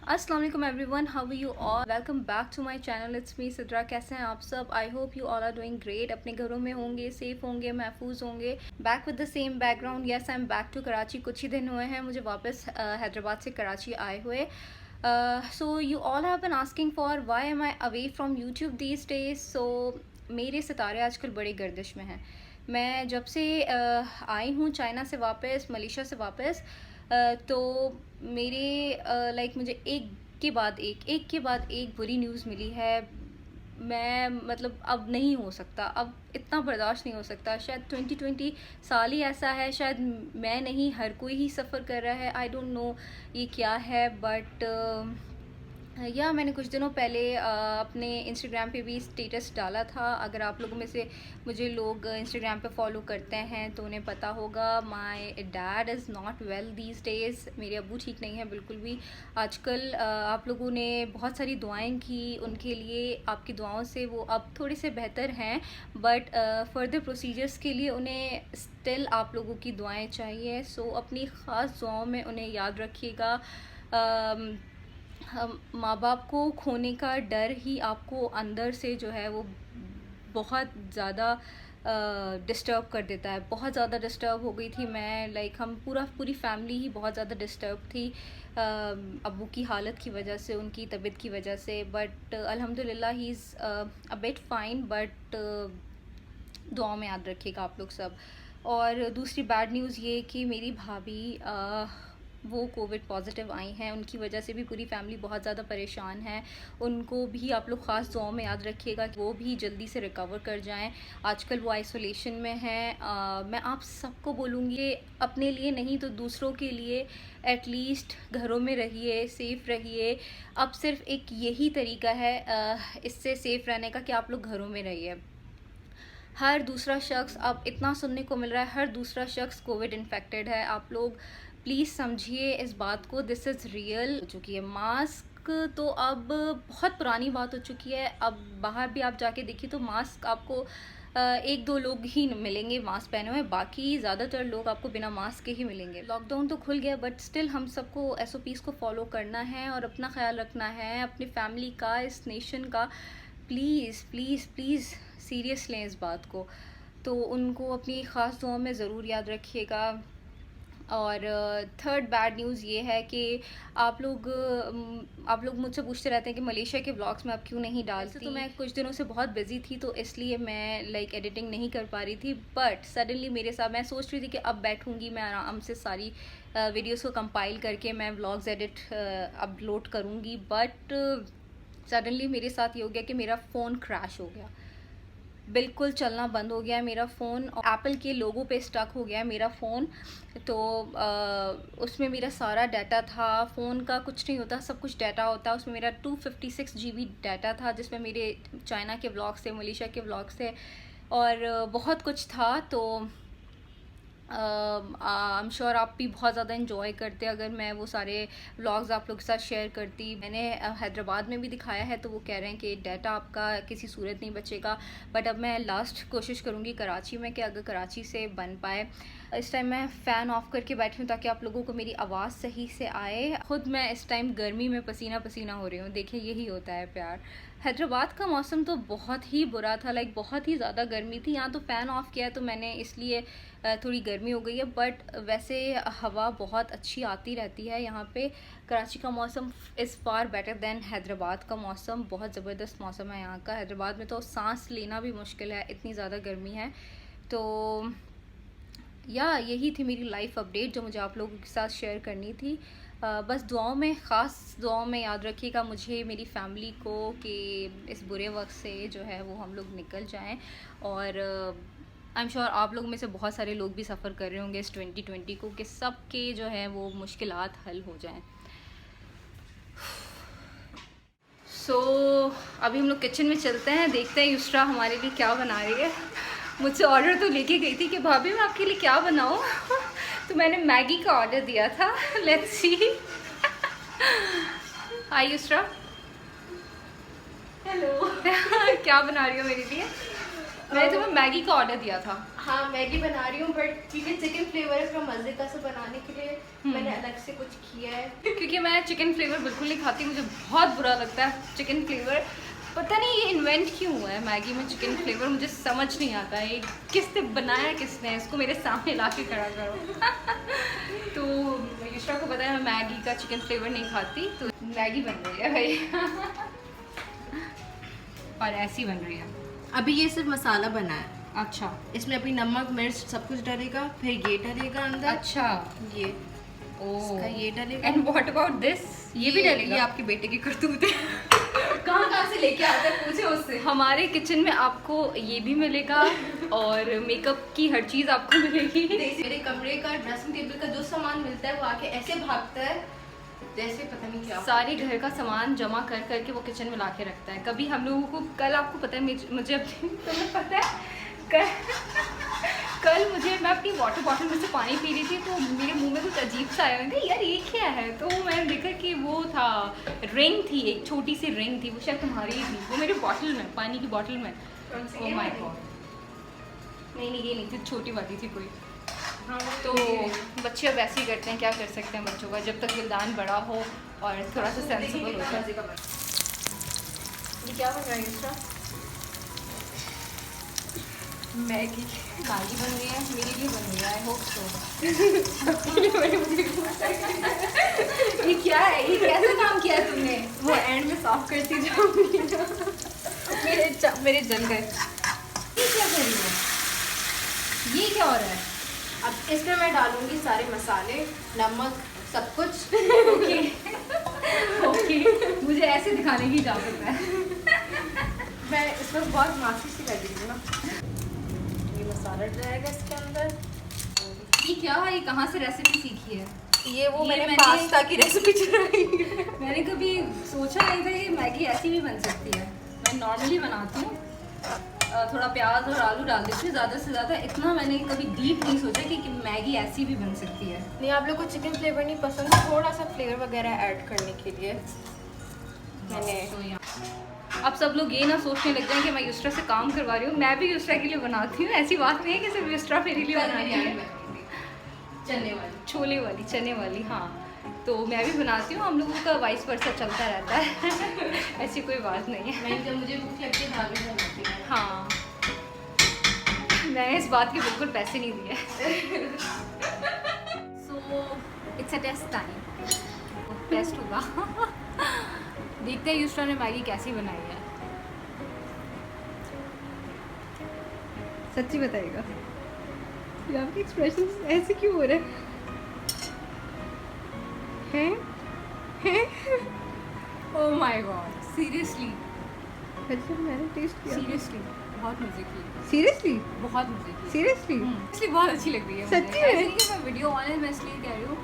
अस्सलाम वालेकुम everyone, how are you all. Welcome back to my channel, it's me Sidra. कैसे हैं आप सब? I hope you all are doing great. अपने घरों में होंगे, सेफ होंगे, महफूज होंगे। Back with the same background. Yes, I am back to Karachi. कुछ ही दिन हुए हैं मुझे वापस हैदराबाद से कराची आए हुए। So you all have been asking for why am I away from YouTube these days. So मेरे सितारे आजकल बड़े गर्दिश में हैं। मैं जब से आई हूँ चाइना से वापस, मलेशिया से वापस, तो मेरे मुझे एक के बाद एक बुरी न्यूज़ मिली है। मैं मतलब अब नहीं हो सकता, अब इतना बर्दाश्त नहीं हो सकता। शायद 2020 साल ही ऐसा है, शायद मैं नहीं, हर कोई ही सफ़र कर रहा है। आई डोंट नो ये क्या है, बट या मैंने कुछ दिनों पहले अपने इंस्टाग्राम पे भी स्टेटस डाला था। अगर आप लोगों में से मुझे लोग इंस्टाग्राम पे फॉलो करते हैं तो उन्हें पता होगा, my dad is not well these days. मेरे अब्बू ठीक नहीं है बिल्कुल भी आजकल। आप लोगों ने बहुत सारी दुआएं की उनके लिए, आपकी दुआओं से वो अब थोड़े से बेहतर हैं, बट फर्दर प्रोसीजर्स के लिए उन्हें स्टिल आप लोगों की दुआएं चाहिए। सो अपनी ख़ास दुआओं में उन्हें याद रखिएगा। हम माँ बाप को खोने का डर ही आपको अंदर से जो है वो बहुत ज़्यादा डिस्टर्ब कर देता है। बहुत ज़्यादा डिस्टर्ब हो गई थी मैं, हम पूरी फैमिली ही बहुत ज़्यादा डिस्टर्ब थी अब्बू की हालत की वजह से, उनकी तबीयत की वजह से। बट अल्हम्दुलिल्लाह he is a bit fine. But दुआओं में याद रखिएगा आप लोग सब। और दूसरी बैड न्यूज़ ये कि मेरी भाभी वो कोविड पॉजिटिव आई हैं, उनकी वजह से भी पूरी फैमिली बहुत ज़्यादा परेशान है। उनको भी आप लोग ख़ास दुआओं में याद रखिएगा कि वो भी जल्दी से रिकवर कर जाएं। आजकल वो आइसोलेशन में हैं। मैं आप सबको बोलूँगी, अपने लिए नहीं तो दूसरों के लिए एटलीस्ट घरों में रहिए, सेफ़ रहिए। अब सिर्फ एक यही तरीका है इससे सेफ़ रहने का कि आप लोग घरों में रहिए। हर दूसरा शख्स, अब इतना सुनने को मिल रहा है, हर दूसरा शख्स कोविड इन्फेक्टेड है। आप लोग प्लीज़ समझिए इस बात को, दिस इज़ रियल हो चुकी है। मास्क तो अब बहुत पुरानी बात हो चुकी है। अब बाहर भी आप जाके देखिए तो मास्क आपको एक दो लोग ही मिलेंगे मास्क पहने हुए, बाकी ज़्यादातर लोग आपको बिना मास्क के ही मिलेंगे। लॉकडाउन तो खुल गया, बट स्टिल हम सबको SOPs को फॉलो करना है और अपना ख्याल रखना है, अपनी फैमिली का, इस नेशन का। प्लीज़ प्लीज़ प्लीज़ सीरियस लें इस बात को। तो उनको अपनी ख़ास दुआओं में ज़रूर याद रखिएगा। और थर्ड बैड न्यूज़ ये है कि आप लोग मुझसे पूछते रहते हैं कि मलेशिया के व्लॉग्स में आप क्यों नहीं डालती। तो मैं कुछ दिनों से बहुत बिज़ी थी, तो इसलिए मैं एडिटिंग नहीं कर पा रही थी। बट सडनली मेरे साथ, मैं सोच रही थी कि अब बैठूंगी मैं आराम से सारी वीडियोस को कंपाइल करके मैं व्लॉग्स अपलोड करूँगी। बट सडनली मेरे साथ ये हो गया कि मेरा फ़ोन क्रैश हो गया, बिल्कुल चलना बंद हो गया है मेरा फ़ोन। एप्पल के लोगो पे स्टक हो गया है मेरा फ़ोन। तो उसमें मेरा सारा डाटा था। फ़ोन का कुछ नहीं होता, सब कुछ डाटा होता है। उसमें मेरा 256 GB डाटा था, जिसमें मेरे चाइना के व्लॉग्स थे, मलेशिया के व्लॉग्स थे और बहुत कुछ था। तो आई एम श्योर आप भी बहुत ज़्यादा इन्जॉय करते अगर मैं वो सारे व्लॉग्स आप लोग के साथ शेयर करती। मैंने हैदराबाद में भी दिखाया है, तो वो कह रहे हैं कि डाटा आपका किसी सूरत नहीं बचेगा। बट अब मैं लास्ट कोशिश करूँगी कराची में कि अगर कराची से बन पाए। इस टाइम मैं फ़ैन ऑफ करके बैठी हूँ ताकि आप लोगों को मेरी आवाज़ सही से आए। ख़ुद मैं इस टाइम गर्मी में पसीना पसीना हो रही हूँ। देखिए यही होता है प्यार। हैदराबाद का मौसम तो बहुत ही बुरा था, बहुत ही ज़्यादा गर्मी थी। यहाँ तो फ़ैन ऑफ़ किया तो मैंने, इसलिए थोड़ी गर्मी हो गई है। बट वैसे हवा बहुत अच्छी आती रहती है यहाँ पे। कराची का मौसम is far better than Hyderabad का मौसम। बहुत ज़बरदस्त मौसम है यहाँ का। हैदराबाद में तो सांस लेना भी मुश्किल है, इतनी ज़्यादा गर्मी है। तो यही थी मेरी लाइफ अपडेट जो मुझे आप लोगों के साथ शेयर करनी थी। बस दुआओं में, ख़ास दुआओं में याद रखिएगा मुझे, मेरी फैमिली को, कि इस बुरे वक्त से जो है वो हम लोग निकल जाएं। और आई एम श्योर आप लोग में से बहुत सारे लोग भी सफ़र कर रहे होंगे इस 2020 को, कि सब के जो है वो मुश्किलात हल हो जाएं। सो अभी हम लोग किचन में चलते हैं, देखते हैं युस्रा हमारे लिए क्या बना रही है। मुझसे ऑर्डर तो लेके गई थी कि भाभी मैं आपके लिए क्या बनाऊँ तो मैंने मैगी का ऑर्डर दिया था। Let's see. Hi Yusra. Hello. क्या बना रही हो मेरे लिए? मैंने तुम्हें मैगी का ऑर्डर दिया था। हाँ मैगी बना रही हूँ, बट क्योंकि चिकन फ्लेवर है, थोड़ा मजे का से बनाने के लिए मैंने अलग से कुछ किया है। क्योंकि मैं चिकन फ्लेवर बिल्कुल नहीं खाती, मुझे बहुत बुरा लगता है चिकन फ्लेवर। पता नहीं ये इन्वेंट क्यों हुआ है मैगी में चिकन फ्लेवर, मुझे समझ नहीं आता है किसने बनाया, किसने इसको मेरे सामने ला के खड़ा करो। तो युष्रा को पता है मैं मैगी का चिकन फ्लेवर नहीं खाती, तो मैगी बन रही है भाई। और ऐसी बन रही है। अभी ये सिर्फ मसाला बना है। अच्छा, इसमें अभी नमक मिर्च सब कुछ डलेगा, फिर ये डलेगा अंदर। अच्छा, ये ओह, ये डलेगा। And what about this? ये भी डलेगा? ये आपके बेटे की करतूत है। कहाँ से लेके आता है, पूछे उससे। हमारे किचन में आपको ये भी मिलेगा और मेकअप की हर चीज़ आपको मिलेगी। मेरे कमरे का ड्रेसिंग टेबल का जो सामान मिलता है वो आके ऐसे भागता है जैसे पता नहीं क्या। सारे घर का सामान जमा कर करके वो किचन में ला के रखता है। कभी हम लोगों को, कल आपको पता है मुझे अपनी तुम्हें पता है कल मैं अपनी वाटर बॉटल में से पानी पी रही थी, तो मेरे मुंह में कुछ अजीब सा आया। मैंने कहा यार ये क्या है, तो मैंने देखा कि वो था रिंग थी, एक छोटी सी रिंग थी, वो शायद तुम्हारी ही थी, वो मेरी बॉटल में, पानी की बॉटल में। ओह माय गॉड, नहीं ये नहीं थी, छोटी वाली थी कोई। हाँ, तो बच्चे अब ऐसे ही करते हैं, क्या कर सकते हैं बच्चों का, जब तक विलदान बड़ा हो और थोड़ा सा सेंसिबल होता है। ये क्या बन रहा है इसका? मैगी बन रही है, मेरे लिए बन रही है, आई होप सो। ये क्या है, ये कैसा काम किया है तुमने? वो एंड में साफ करती जाऊंगी। मेरे जल गए। ये क्या कर रही है, ये क्या हो रहा है? अब इसमें मैं डालूंगी सारे मसाले, नमक, सब कुछ। ओके ओके, मुझे ऐसे दिखाने की इजाजत है। मैं इसमें बहुत मासी सी लग रही हूँ ना। ये मसाला जाएगा इसके अंदर। ये क्या है, ये कहाँ से रेसिपी सीखी है? ये मैंने पास्ता की रेसिपी चलाई है। मैंने कभी सोचा नहीं था कि मैगी ऐसी भी बन सकती है। मैं नॉर्मली बनाती हूँ, थोड़ा प्याज और आलू डाल देती हूँ ज़्यादा से ज़्यादा, इतना मैंने कभी डीप नहीं सोचा कि मैगी ऐसी भी बन सकती है। नहीं, आप लोग को चिकन फ्लेवर नहीं पसंद, थोड़ा सा फ्लेवर वगैरह ऐड करने के लिए मैंने। तो अब सब लोग ये ना सोचने लग जाए कि मैं युस्रा से काम करवा रही हूँ, मैं भी युस्रा के लिए बनाती हूँ। ऐसी बात नहीं है कि सिर्फ युस्रा मेरे लिए बनाती है। चने वाली, छोले वाली, चने वाली, हाँ, तो मैं भी बनाती हूँ। हम लोगों का वाइस वर्सा चलता रहता है। ऐसी कोई बात नहीं है। जब मुझे भूख लगती है दाल भी बनाती हूँ। हाँ, मैंने इस बात के बिल्कुल पैसे नहीं दिए। So it's a test time, test होगा। देखते हैं युस्रा ने मैगी कैसी बनाई है। सच्ची बताइएगा, ये आपके एक्सप्रेशन ऐसे क्यों हो रहे हैं? Oh my God, seriously? अच्छा, मैंने टेस्ट किया। सीरियसली बहुत मजे की। सीरियसली बहुत मजे की। सीरियसली इसलिए बहुत अच्छी लग रही है। सच्ची में? ऐसे नहीं कि मैं वीडियो ऑन है, मैं इसलिए कह रही हूँ।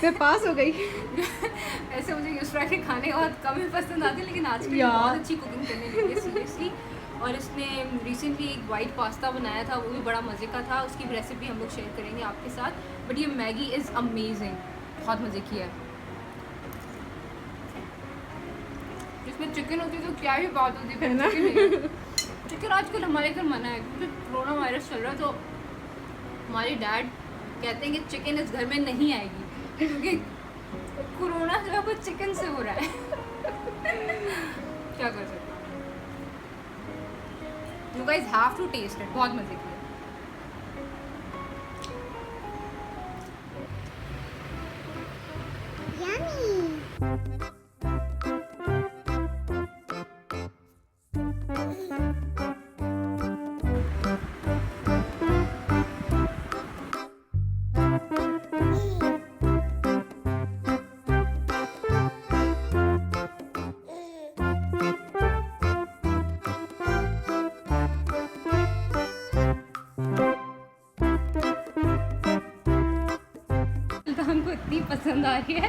मैं पास हो गई। ऐसे मुझे युस्रा के खाने बहुत कम ही पसंद आते, लेकिन आज की बहुत अच्छी कुकिंग करने लगी है सीरियसली। और इसने रिसेंटली एक वाइट पास्ता बनाया था, वो भी बड़ा मज़े का था। उसकी भी रेसिपी हम लोग शेयर करेंगे आपके साथ। बट ये मैगी इज़ अमेजिंग, बहुत मज़े की है। इसमें चिकन होती तो क्या ही बात होती है ना। चिकन आजकल हमारे घर मना है क्योंकि कोरोना वायरस चल रहा है, तो हमारे डैड कहते हैं कि चिकन इस घर में नहीं आएगी क्योंकि कोरोना जो है वो चिकन से हो रहा है। क्या कर सकते हैं, you guys have to test it, बहुत मजे की है। को इतनी पसंद आ रही है।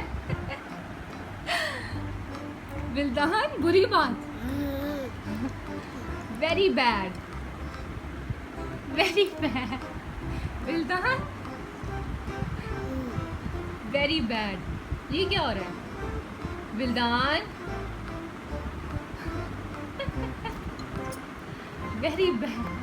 विल्दान, बुरी बात, very bad, very bad. Wildan, very bad. ये क्या हो रहा है Wildan? Very bad.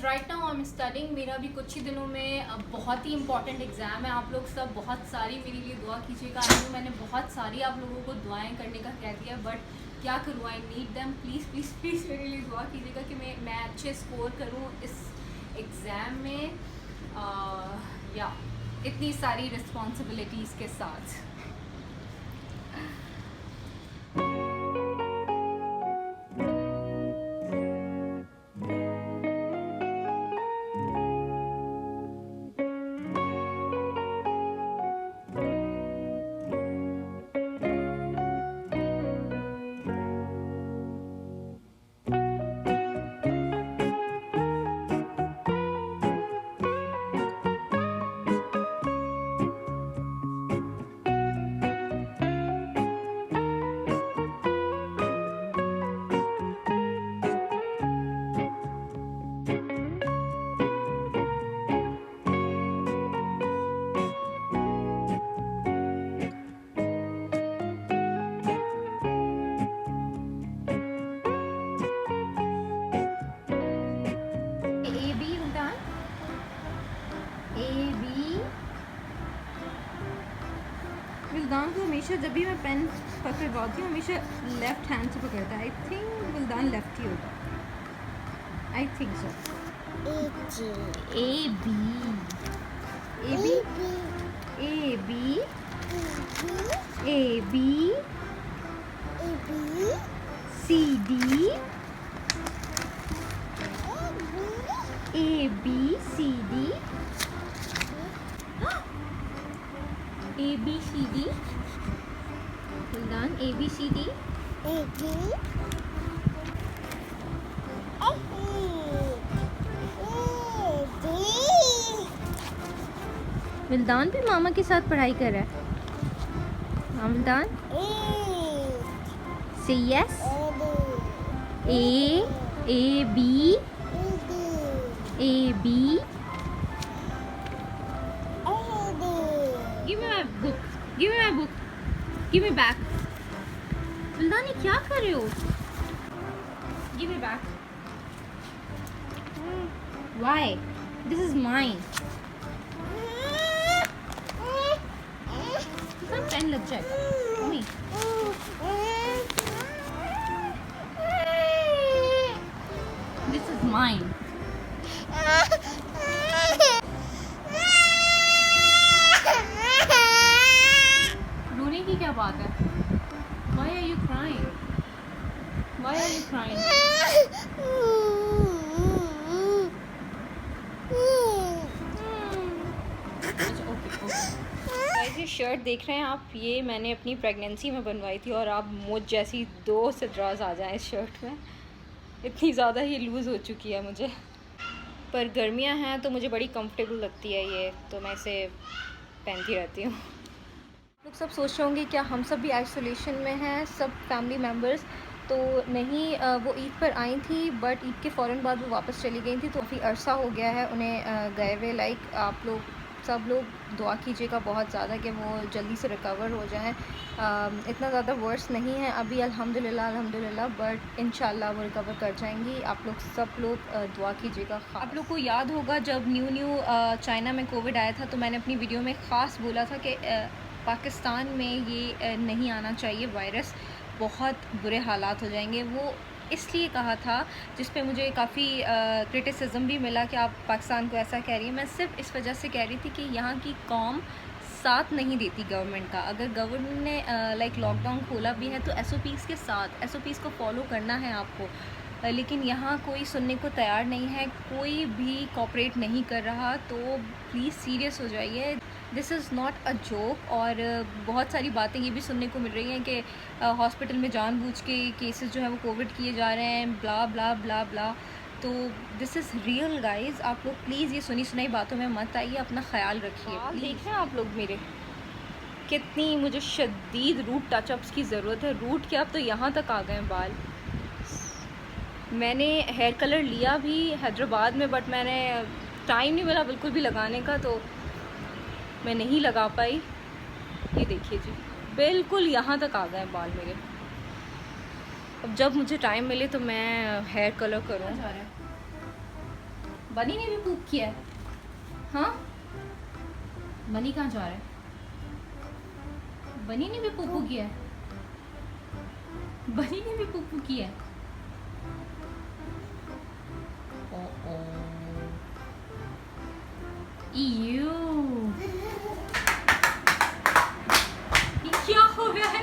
Right now I am studying. मेरा भी कुछ ही दिनों में बहुत ही इंपॉर्टेंट एग्ज़ाम है। आप लोग सब बहुत सारी मेरे लिए दुआ कीजिएगा। आई नो मैंने बहुत सारी आप लोगों को दुआएं करने का कह दिया, बट क्या करूँ, I need them. Please please please मेरे लिए दुआ कीजिएगा कि मैं अच्छे स्कोर करूँ इस एग्ज़ाम में, या इतनी सारी रिस्पॉन्सिबिलिटीज़ के साथ। विल्दान को हमेशा जब भी मैं पेन पकड़वाती हूँ हमेशा लेफ्ट हैंड से पकड़ता है। आई थिंक विल्दान लेफ्ट ही होगा, I think so. A B A B A B A B C D A B C D A B C D. Wildan A B C D. Wildan भी मामा के साथ पढ़ाई कर रहा है। हाँ Wildan, say yes. A B A B. Give me my book. Give me my book. Give me back. विल्दान ये क्या कर रहे हो? Give me back. Why? This is mine. इसका पेन लग जाएगा। मम्मी। This is mine. की क्या बात है? Why are you crying? Why are you crying? अच्छा ओके। ये शर्ट देख रहे हैं आप, ये मैंने अपनी प्रेगनेंसी में बनवाई थी और आप मुझ जैसी 2 से ड्रास आ जाएं इस शर्ट में। इतनी ज़्यादा ही लूज़ हो चुकी है मुझे, पर गर्मियां हैं तो मुझे बड़ी कंफर्टेबल लगती है ये, तो मैं इसे पहनती रहती हूँ। लोग सब सोच रहे होंगे क्या हम सब भी आइसोलेशन में हैं, सब फैमिली मेम्बर्स तो नहीं। वो ईद पर आई थी, बट ईद के फ़ौरन बाद वो वापस चली गई थी, तो काफ़ी अरसा हो गया है उन्हें गए हुए। लाइक आप लोग सब लोग दुआ कीजिएगा बहुत ज़्यादा कि वो जल्दी से रिकवर हो जाएं। इतना ज़्यादा वर्स नहीं है अभी अल्हम्दुलिल्लाह, बट इंशाल्लाह वो रिकवर कर जाएंगी। आप लोग सब लोग दुआ कीजिएगा। आप लोग को याद होगा जब न्यू चाइना में कोविड आया था, तो मैंने अपनी वीडियो में ख़ास बोला था कि पाकिस्तान में ये नहीं आना चाहिए वायरस, बहुत बुरे हालात हो जाएंगे। वो इसलिए कहा था जिस पे मुझे काफ़ी क्रिटिसिज्म भी मिला कि आप पाकिस्तान को ऐसा कह रही है। मैं सिर्फ इस वजह से कह रही थी कि यहाँ की कौम साथ नहीं देती गवर्नमेंट का। अगर गवर्नमेंट ने लाइक लॉकडाउन खोला भी है तो SOPs के साथ, SOPs को फॉलो करना है आपको, लेकिन यहाँ कोई सुनने को तैयार नहीं है, कोई भी कोऑपरेट नहीं कर रहा। तो प्लीज़ सीरियस हो जाइए, this is not a joke. और बहुत सारी बातें ये भी सुनने को मिल रही हैं कि हॉस्पिटल में जानबूझ के केसेस जो है वो कोविड किए जा रहे हैं, ब्ला ब्ला ब्ला ब्ला। तो दिस इज़ रियल गाइज़। आप लोग प्लीज़ ये सुनी सुनाई बातों में मत आइए, अपना ख्याल रखिए। देख रहे हैं आप लोग मेरे कितनी मुझे शदीद रूट टचअप्स की ज़रूरत है। रूट क्या, अब तो यहाँ तक आ गए हैं बाल। मैंने हेयर कलर लिया भी हैदराबाद में, बट मैंने टाइम नहीं मिला बिल्कुल भी लगाने का, तो मैं नहीं लगा पाई। ये देखिए जी, बिल्कुल यहाँ तक आ गए बाल मेरे। अब जब मुझे टाइम मिले तो मैं हेयर कलर करूँ। बनी ने भी पूप किया है। हाँ, बनी कहाँ जा रहा है? बनी ने भी पुप्पू किया है। बनी ने भी पुप्पू किया है। Ew. ये क्या हो गया है?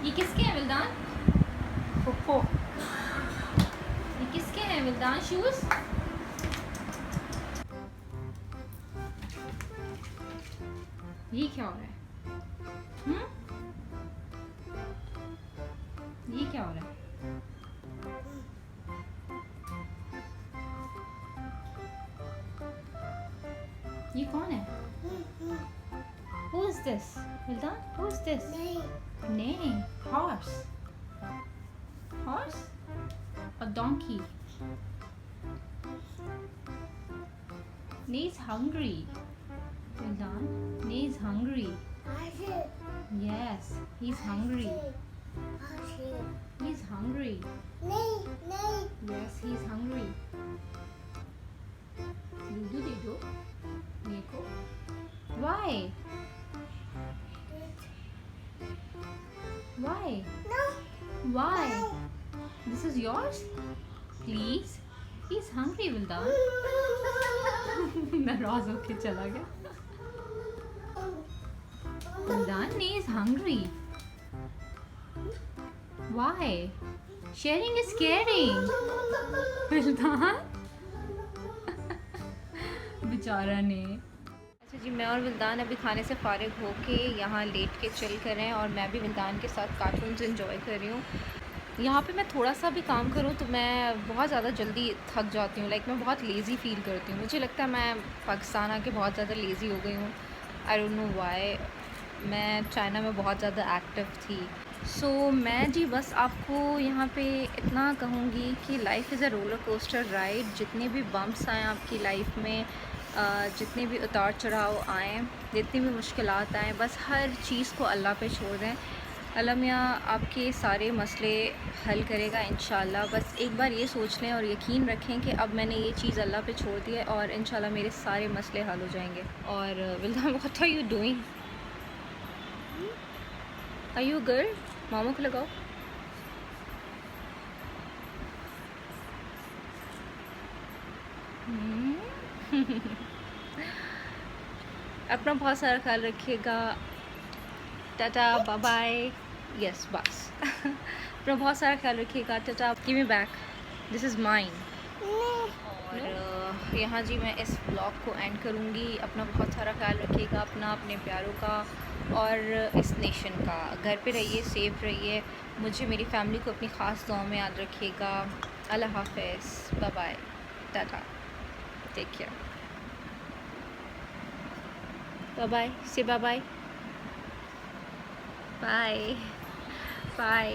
ये किसके हैं विल्दान? पुप्पो। ये किसके हैं विल्दान शूज? ये क्या हो रहा है? ये क्या हो रहा है? ये कौन है? Who is this? विल्दान, who is this? नहीं, horse. Horse? A donkey. Ne's hungry. Vildan, Ne's hungry. Yes, he's hungry. He's hungry. Yes, he's hungry. Dido. Neko. Why? Why? Why? This is yours? Please. He's hungry, Vildan. नाराज होके चला गया। Vildan, is hungry. Why? Sharing is caring. Vildan. बेचारा ने। अच्छा जी, मैं और विल्दान अभी खाने से फ़ारिग होके यहाँ लेट के चिल कर रहे हैं, और मैं भी विल्दान के साथ कार्टून्स एंजॉय कर रही हूँ। यहाँ पे मैं थोड़ा सा भी काम करूँ तो मैं बहुत ज़्यादा जल्दी थक जाती हूँ। लाइक मैं बहुत लेज़ी फ़ील करती हूँ। मुझे लगता है मैं पाकिस्तान आके बहुत ज़्यादा लेज़ी हो गई हूँ। I don't know why. मैं चाइना में बहुत ज़्यादा एक्टिव थी। सो मैं जी बस आपको यहाँ पे इतना कहूँगी कि life is a roller coaster ride. जितने भी बम्प्स आएँ आपकी लाइफ में, जितने भी उतार चढ़ाव आएँ, जितनी भी मुश्किलात आएँ, बस हर चीज़ को अल्लाह पे छोड़ दें। अल्लाह मियाँ आपके सारे मसले हल करेगा इंशाल्लाह। बस एक बार ये सोच लें और यकीन रखें कि अब मैंने ये चीज़ अल्लाह पे छोड़ दी है और इंशाल्लाह मेरे सारे मसले हल हो जाएंगे। और Wildan, what are you doing? Are you good? मामू को लगाओ। अपना बहुत सारा ख्याल रखिएगा। Tata, bye bye. यस, बस। अपना बहुत सारा ख्याल रखिएगा। Tata. Give me back, this is mine. और यहाँ जी मैं इस ब्लॉग को एंड करूँगी। अपना बहुत सारा ख्याल रखिएगा, अपना, अपने प्यारों का और इस नेशन का। घर पे रहिए, सेफ रहिए। मुझे, मेरी फैमिली को अपनी ख़ास दुआ में याद रखिएगा। अल्लाह हाफ़िज़, bye bye, tata, take care, bye bye, say bye bye, bye bye.